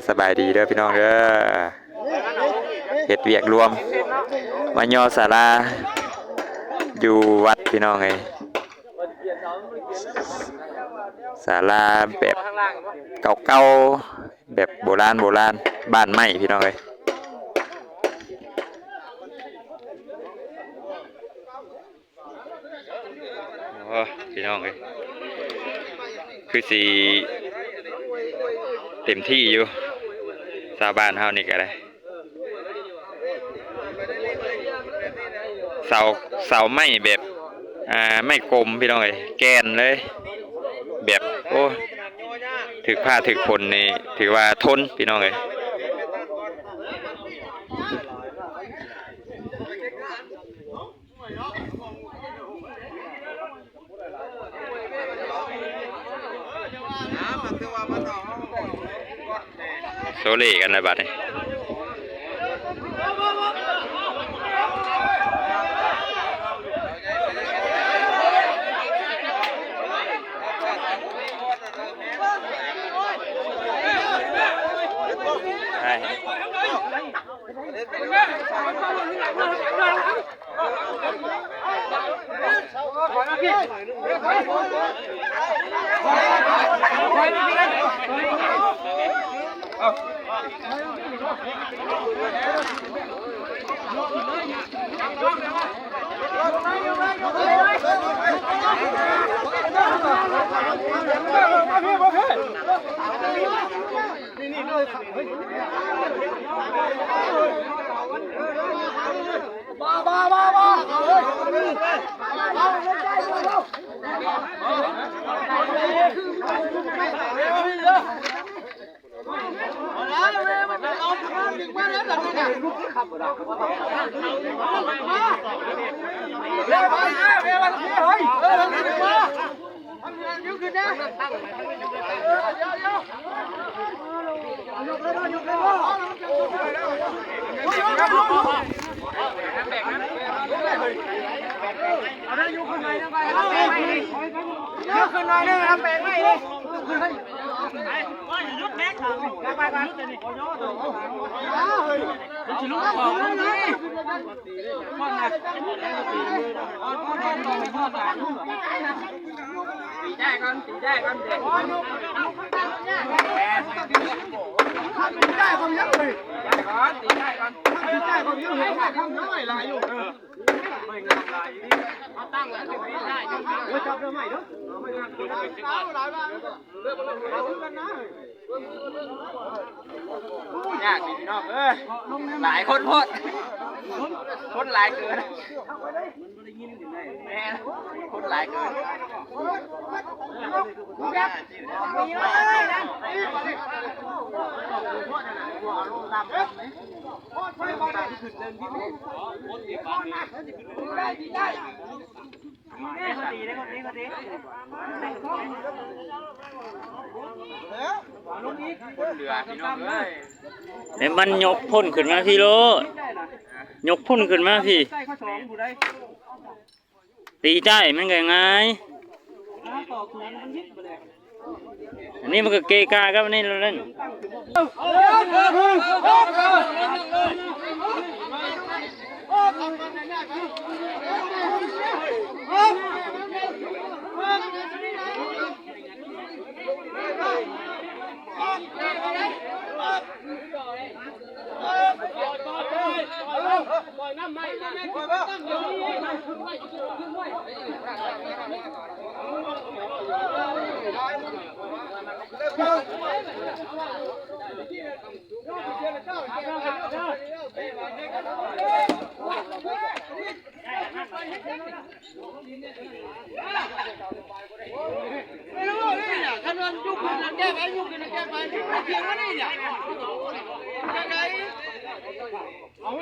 สบายดีเด้อพี่น้องเด้อเฮ็ดเวียกรวมมาย่อศาลาอยู่วัดพี่น้องไงศาลาแบบเก่าๆแบบโบราณบ้านไม้พี่น้องเอ้ยโอ้พี่น้องเอ้ยคือสิเต็มที่อยู่ชาวบ้านเฮานี่ก็ได้เสาไม้แบบไม่กลมพี่น้องเอ้ยแกนเลยแบบโอ้ถึกผ้าถึกฝนนี่ถือว่าทนพี่น้องเอ้ยโซเล่กันเลยบัดนี้ยากพี่น้องหลายคนพดคนหลายเกินแม่คนหลายเกินเนี่ยมันยกพ่นขึ้นมาพี่โลยกพ่นขึ้นมาพี่ตีใจมันไงอันนี้มันก็เกกาครับนี่เราเล่น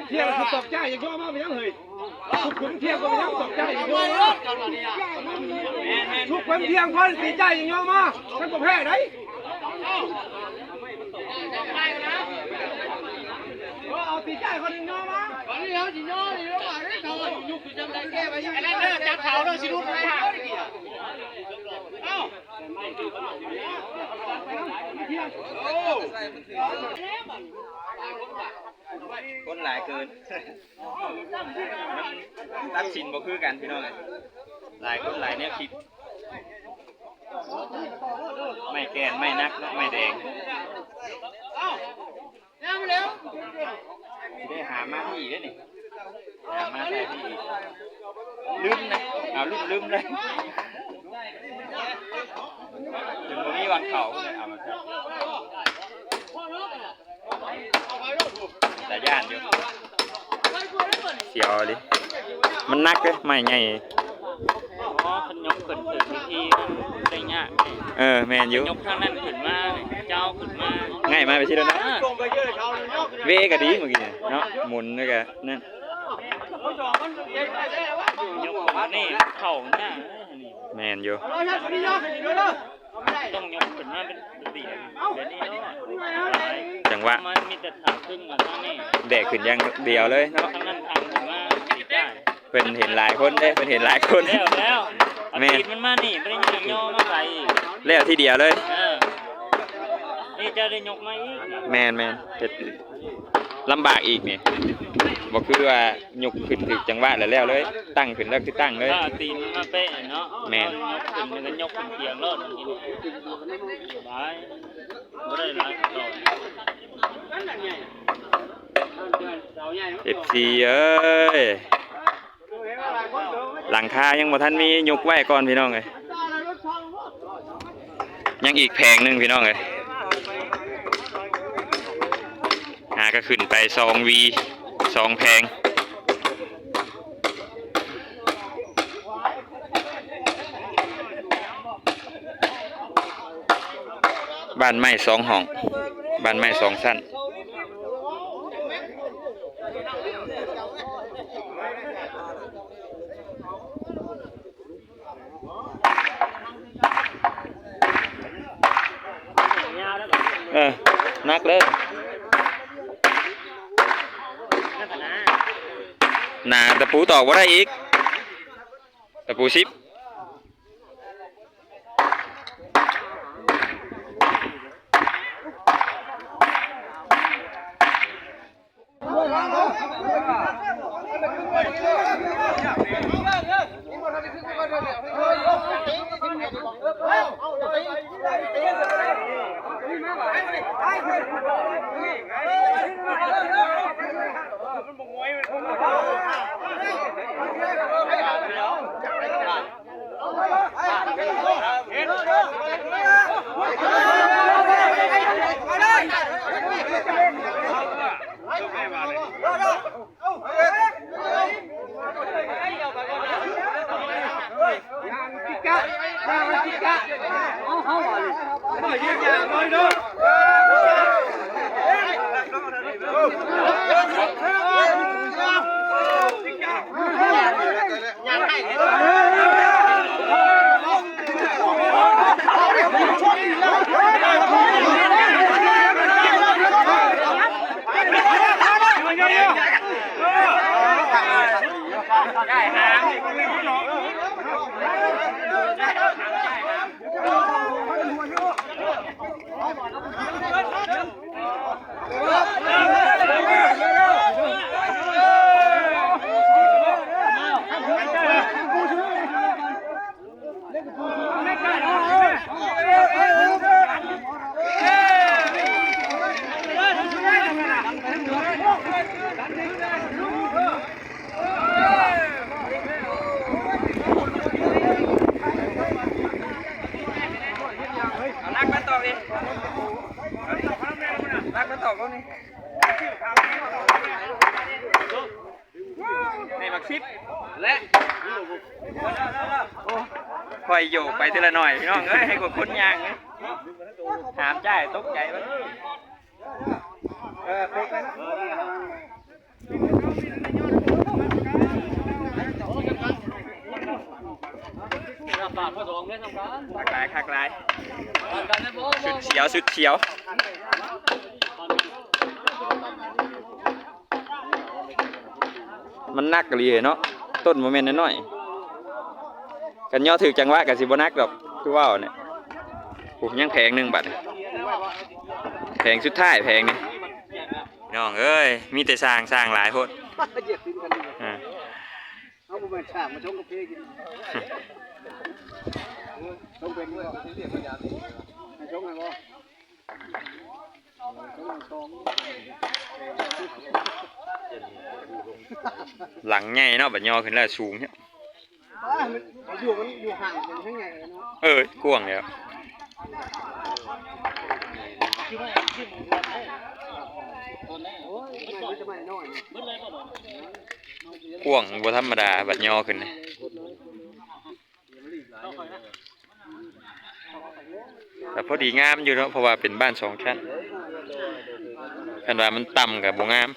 เที่ยวคือตกใจอย่างย่อมากไปยังเฮ้ยทุกคนเที่ยวก็ไปยังตกใจอย่างย่อมากทุกคนเที่ยวคนตีใจอย่างย่อมากฉันก็แพ้ได้เอาตีใจคนย่อมากตอนนี้เขาจีย่อนี่แล้วมาได้เขายุกจำได้แก้ไปยังไงจับเขาเราสิรุดไปหาเอ้า คนหลายเกินตัดสินบ่คือกันพี่น้องเลยหลายคนหลายแนวคิดไม่แกนไม่นักไม่แดงได้หามาที่อีกแล้วนี่หามาใส่ที่อีกลืมนะเอาลืมเลยจนวันนี้วันเขาเลยเอามาครับแต่ย่านอยู่เสียวดิมันนักเลยไม่ไงอ๋อขันยกขึ้นวิธีได้ยากแมนอยู่ยกทางนั้นขึ้นมาเจ้าขึ้นมาง่ายมาไปที่แล้วนะเวก็ดีเมื่อกี้เนาะหมุนด้วยกันนั่นยกมานี่เข่าเนี่ยแมนอยู่ต้องยกขึ้นมาเป็นเดี๋ยวนี้จังหวะมันมีแต่ถามขึ้นมาทางนี้แดกขึ้นอย่างเดียวเลยเนาะทางนั้นทางขึ้นมาได้เป็นเห็นหลายคนเด้เป็นเห็นหลายคนแล้วแม่มันมานี่ไม่ได้ยังย่อมาใส่แล้วที่เดียวเลยนี่จะได้ยกมาอีกแมนเฮ็ดลำบากอีกนี่บอกคือว่ายกขึ้นถึงจังหวะแล้วเลยตั้งขึ้นแล้วคือตั้งเลยตีนมาเป๊ะเนาะแมนยกขึ้นมันก็ยกขึ้นเคียงรอดได้ไม่ได้หลายรอดFC เอ้ยหลังคายังบ่ทันมียกไว้ก่อนพี่น้องเอ้ยยังอีกแผงนึงพี่น้องเอ้ยก็ขึ้นไป2V 2แผงบ้านไม้2ห้องบ้านไม้2ชั้นนักเลยนาตะปูตอกว่าได้อีกตะปูซิปให้บักซิปและคอยอยู่ไปทีละหน่อยพี่น้องเอ้ยให้กดคนยางถามใจตกใจมั้ยพกนะคักลายสุดเฉียวมันนักกะลีเนาะต้นโมเมนต์น้อยกันย่อถือจังหวะกับสิบนักดอกคือว่าเนี่ย อ้ยังแพงหนึงบัดนี่แพงสุดท้ายแพงนี่น้องเอ้ยมีแต่สร้างหลายโพด เหยียบตีนกันดี อ่า เอาบุญฉากมาชงกาแฟกินชงเป็นด้วยให้ชงไงบ่ชงหลังใหญ่เนาะบัดยอขึ้นแล้วสูงเนี่ย มันอยู่ห่างเป็นยังไงเนาะกว้างแล้วกว้างบ่ธรรมดาบัดยอขึ้นนี่แต่พอดีงามอยู่เนาะเพราะว่าเป็นบ้าน2ชั้นคันว่ามันต่ำก็บ่งาม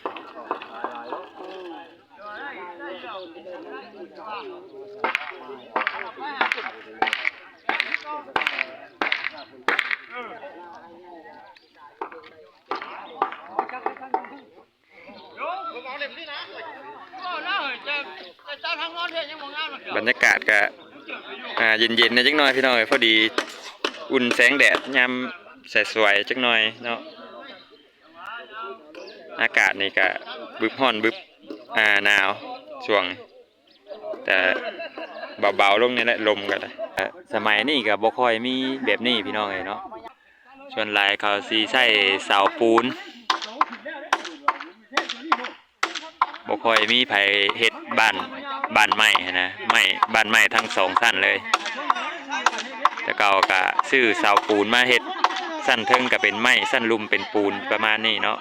บรรยากาศก็เย็นๆนะจักหน่อยพี่น้อยพอดีอุ่นแสงแดดยามสวยๆจักหน่อยเนาะอากาศนี่ก็บึบร้อนบึบหนาวช่วงแต่เบาๆลงนี่แหละลมก็ได้สมัยนี้ก็บ่ค่อยมีแบบนี้พี่น้องเอ้ยเนาะส่วนหลายเขาสิใช้เสาปูนบ่ค่อยมีไผเฮ็ดบ้านไม้นะไม้บ้านไม้ทั้ง2ชั้นเลยแต่เก่าก็ซื้อเสาปูนมาเฮ็ดชั้นเทิงก็เป็นไม้ชั้นลุ่มเป็นปูนประมาณนี้เนาะ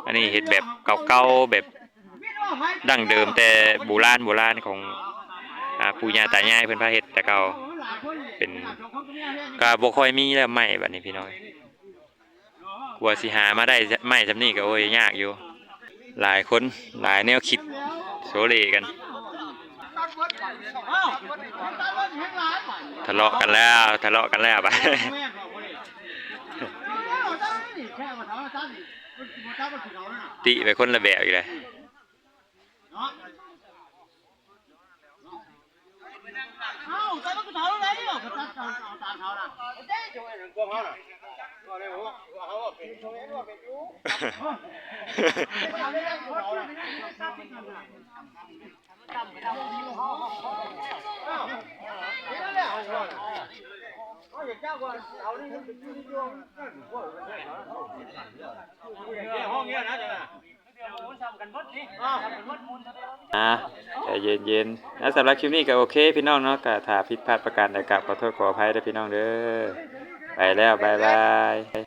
อันนี้เฮ็ดแบบเก่าๆแบบดั้งเดิมแต่โบราณของปู่ย่าตายายเพิ่นพาเฮ็ดแต่เก่าเป็นก็บ่ค่อยมีแล้วไม้บัดนี้พี่น้อยกว่าสิหามาได้ไม้ซำนี้ก็โอ้ยยากอยู่หลายคนหลายแนวคิดโซเลกันทะเลาะกันแล้วไปติไปคนละแบบอีกเลยใจเย็นๆแล้วสำหรับคลิปนี้ก็โอเคพี่น้องเนาะก็ถ้าผิดพลาดประการใดก็ขอโทษขออภัยด้วยพี่น้องเด้อไปแล้วบ๊ายบาย